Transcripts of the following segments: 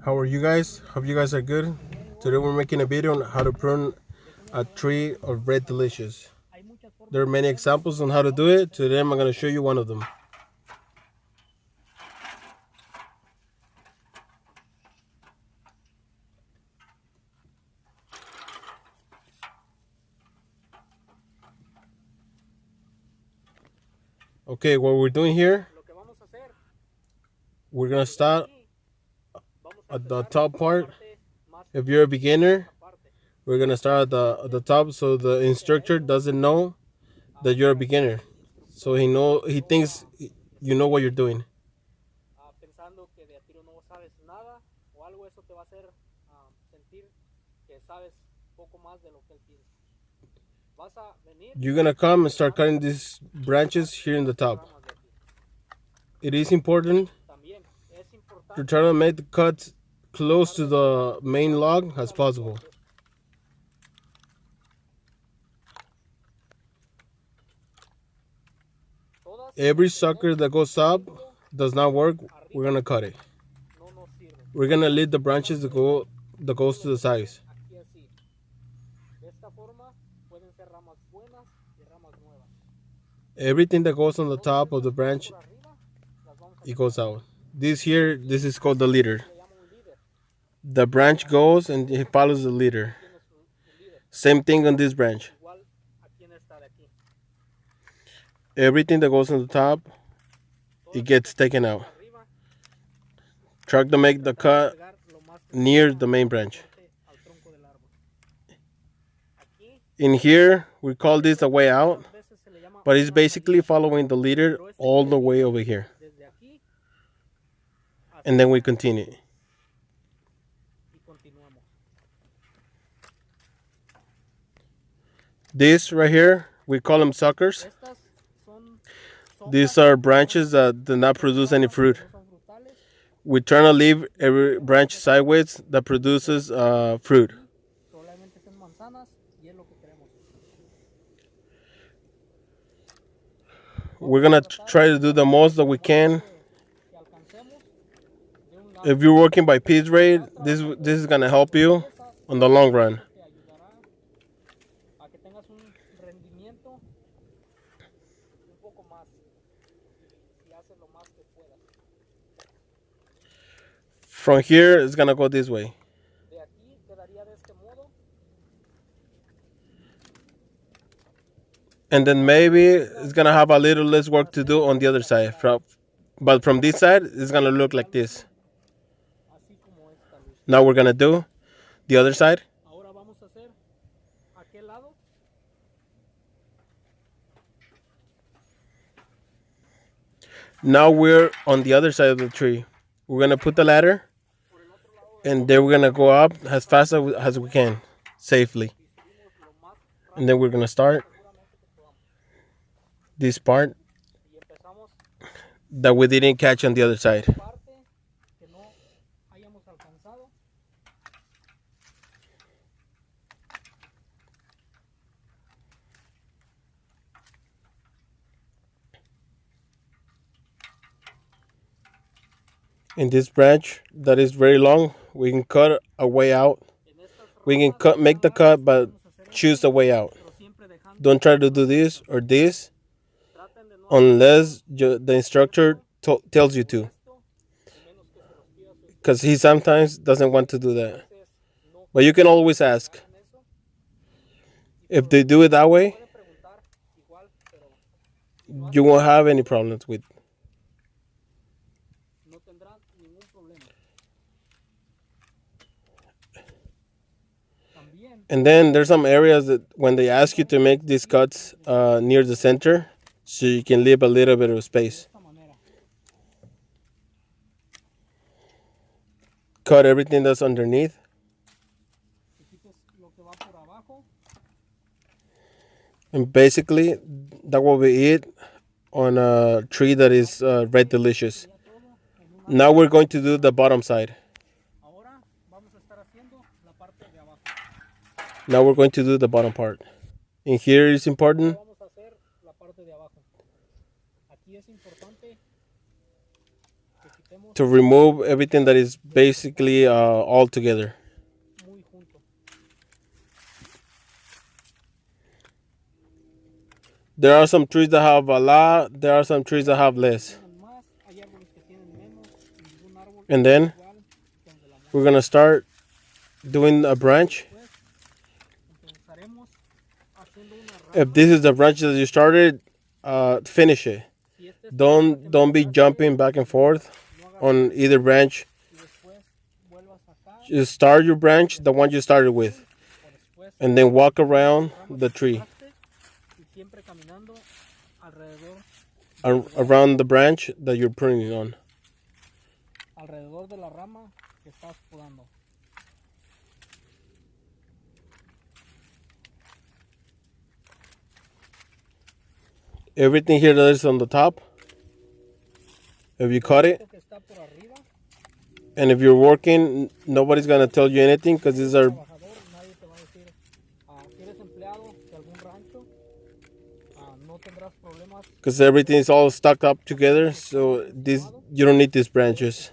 How are you guys? Hope you guys are good. Today we're making a video on how to prune a tree of red delicious. There are many examples on how to do it. Today I'm going to show you one of them. Okay, what we're doing here, we're going to start at the top part. If you're a beginner, we're going to start at the top so the instructor doesn't know that you're a beginner. So he thinks you know what you're doing. You're gonna come and start cutting these branches here in the top. It is important to try to make the cuts close to the main log as possible. Every sucker that goes up does not work. We're gonna cut it. We're gonna leave the branches that goes to the sides. Everything that goes on the top of the branch, it goes out. This is called the leader. The branch goes and it follows the leader. Same thing on this branch. Everything that goes on the top, it gets taken out. Try to make the cut near the main branch. In here, we call this the way out, but it's basically following the leader all the way over here. And then we continue. This right here, we call them suckers. These are branches that do not produce any fruit. We try to leave every branch sideways that produces fruit. We're gonna try to do the most that we can. If you're working by piece rate, this is gonna help you on the long run. From here, it's gonna go this way. And then maybe it's gonna have a little less work to do on the other side. But from this side, it's gonna look like this. Now we're gonna do the other side. Now we're on the other side of the tree. We're gonna put the ladder, and then we're gonna go up as fast as we can, safely. And then we're gonna start this part that we didn't catch on the other side. In this branch that is very long, we can cut a way out. We can make the cut, but choose the way out. Don't try to do this or this unless the instructor tells you to, because he sometimes doesn't want to do that. But you can always ask. If they do it that way, you won't have any problems with. And then there's some areas that when they ask you to make these cuts near the center, so you can leave a little bit of space. Cut everything that's underneath. And basically, that will be it on a tree that is red delicious. Now we're going to do the bottom side. Now we're going to do the bottom part. And here is important. to remove everything that is basically all together. There are some trees that have a lot, there are some trees that have less. And then we're going to start doing a branch. If this is the branch that you started, finish it. Don't be jumping back and forth on either branch. Just start your branch, the one you started with, and then walk around the tree, around the branch that you're pruning on. Everything here that is on the top, if you cut it, and if you're working, nobody's gonna tell you anything because these are because everything is all stuck up together. So this you don't need these branches.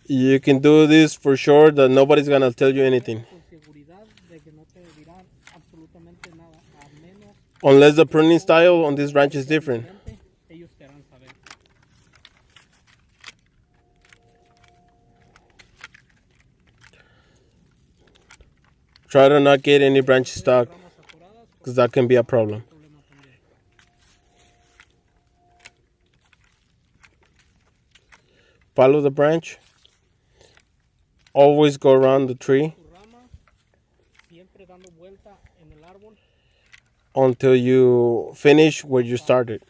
You can do this for sure that nobody's gonna tell you anything. Unless the pruning style on this branch is different. Try to not get any branch stuck, because that can be a problem. Follow the branch. Always go around the tree until you finish where you started.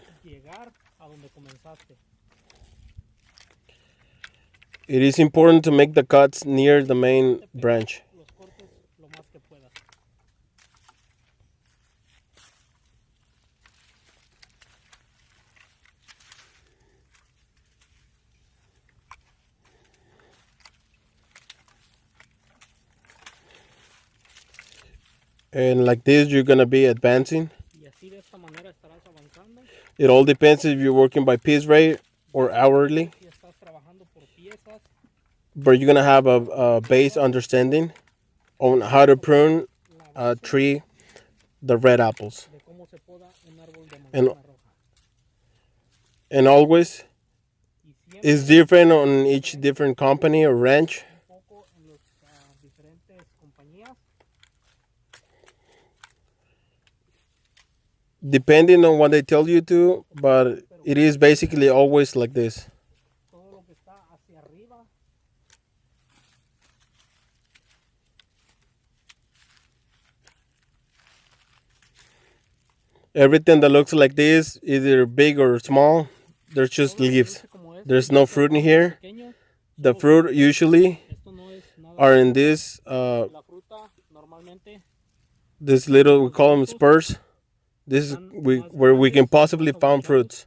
It is important to make the cuts near the main branch. And like this, you're going to be advancing. It all depends if you're working by piece rate or hourly. But you're going to have a base understanding on how to prune a tree, the red apples. And always, it's different on each different company or ranch. Depending on what they tell you to, but it is basically always like this. Everything that looks like this, either big or small, there's just leaves. There's no fruit in here. The fruit usually are in this little, we call them spurs. This is where we can possibly find fruits.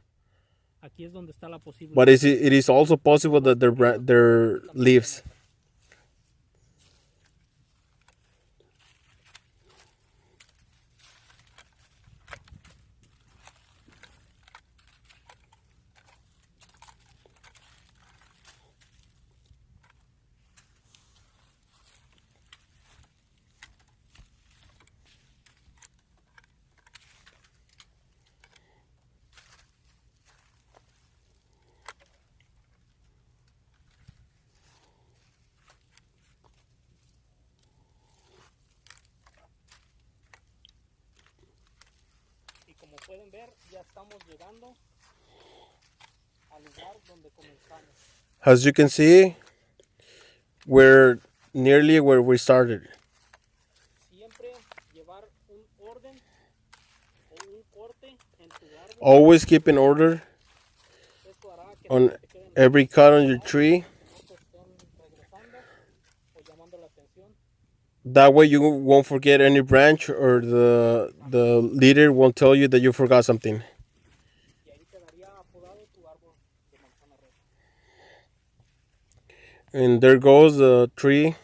But it is also possible that they're leaves. As you can see, we're nearly where we started. Always keep in order on every cut on your tree. That way you won't forget any branch, or the leader won't tell you that you forgot something. And there goes the tree